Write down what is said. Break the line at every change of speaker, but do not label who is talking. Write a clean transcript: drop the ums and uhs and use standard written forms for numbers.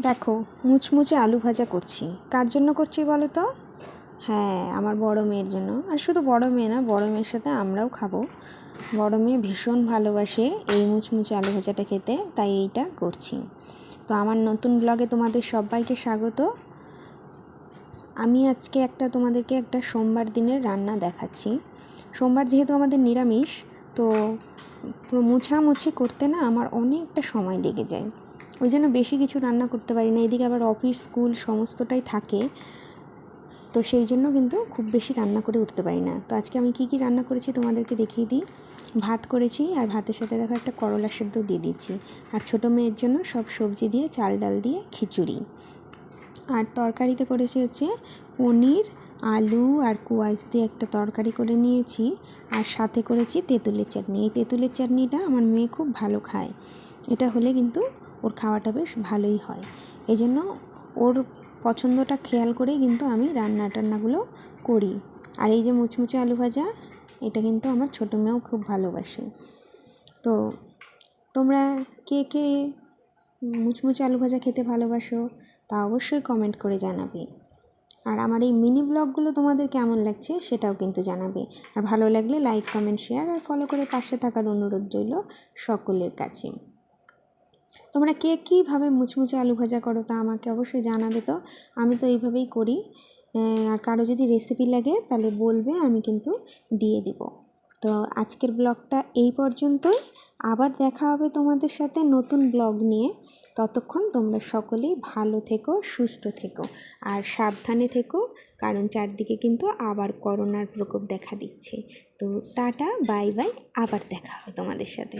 দেখো, মুচমুচে আলু ভাজা করছি। কার জন্য করছি বলো তো? হ্যাঁ, আমার বড় মেয়ের জন্য। আর শুধু বড় মেয়ে না, বড় মেয়ের সাথে আমরাও খাবো। বড় মেয়ে ভীষণ ভালোবাসে এই মুচমুচে আলু ভাজাটা খেতে, তাই এইটা করছি। তো আমার নতুন ব্লগে তোমাদের সবাইকে স্বাগত। আমি আজকে তোমাদেরকে একটা সোমবার দিনের রান্না দেখাচ্ছি। সোমবার যেহেতু আমাদের নিরামিষ, তো মুছামুছি করতে না আমার অনেকটা সময় লেগে যায়। ওই জন্য বেশি কিছু রান্না করতে পারি না। এদিকে আবার অফিস স্কুল সমস্তটাই থাকে, তো সেই জন্য কিন্তু খুব বেশি রান্না করে উঠতে পারি না। তো আজকে আমি কি রান্না করেছি তোমাদেরকে দেখিয়ে দিই। ভাত করেছি, আর ভাতের সাথে দেখো একটা করলা সেদ্ধ দিয়ে দিচ্ছি। আর ছোটো মেয়ের জন্য সব সবজি দিয়ে, চাল ডাল দিয়ে খিচুড়ি। আর তরকারিতে করেছি হচ্ছে পনির, আলু আর কোয়াশ দিয়ে একটা তরকারি করে নিয়েছি। আর সাথে করেছি তেঁতুলের চাটনি। এই তেঁতুলের চাটনিটা আমার মেয়ে খুব ভালো খায়। এটা হলে কিন্তু ওর খাওয়াটা বেশ ভালোই হয়। এই জন্য ওর পছন্দটা খেয়াল করেই কিন্তু আমি রান্নাগুলো করি। আর এই যে মুচমুচে আলু ভাজা, এটা কিন্তু আমার ছোটো মেয়েও খুব ভালোবাসে। তো তোমরা কে কে মুচমুচে আলু ভাজা খেতে ভালোবাসো তা অবশ্যই কমেন্ট করে জানাবে। আর আমার এই মিনি ব্লগগুলো তোমাদের কেমন লাগছে সেটাও কিন্তু জানাবে। আর ভালো লাগলে লাইক, কমেন্ট, শেয়ার আর ফলো করে পাশে থাকার অনুরোধ রইল সকলের কাছে। তোমরা কে কীভাবে মুচমুচে আলু ভাজা করো তা আমাকে অবশ্যই জানাবে। তো আমি তো এইভাবেই করি। আর কারো যদি রেসিপি লাগে তাহলে বলবে, আমি কিন্তু দিয়ে দিব। তো আজকের ব্লগটা এই পর্যন্তই। আবার দেখা হবে তোমাদের সাথে নতুন ব্লগ নিয়ে। ততক্ষণ তোমরা সকলেই ভালো থেকো, সুস্থ থেকো আর সাবধানে থেকো, কারণ চারদিকে কিন্তু আবার করোনার প্রকোপ দেখা দিচ্ছে। তো টাটা, বাই বাই, আবার দেখা হবে তোমাদের সাথে।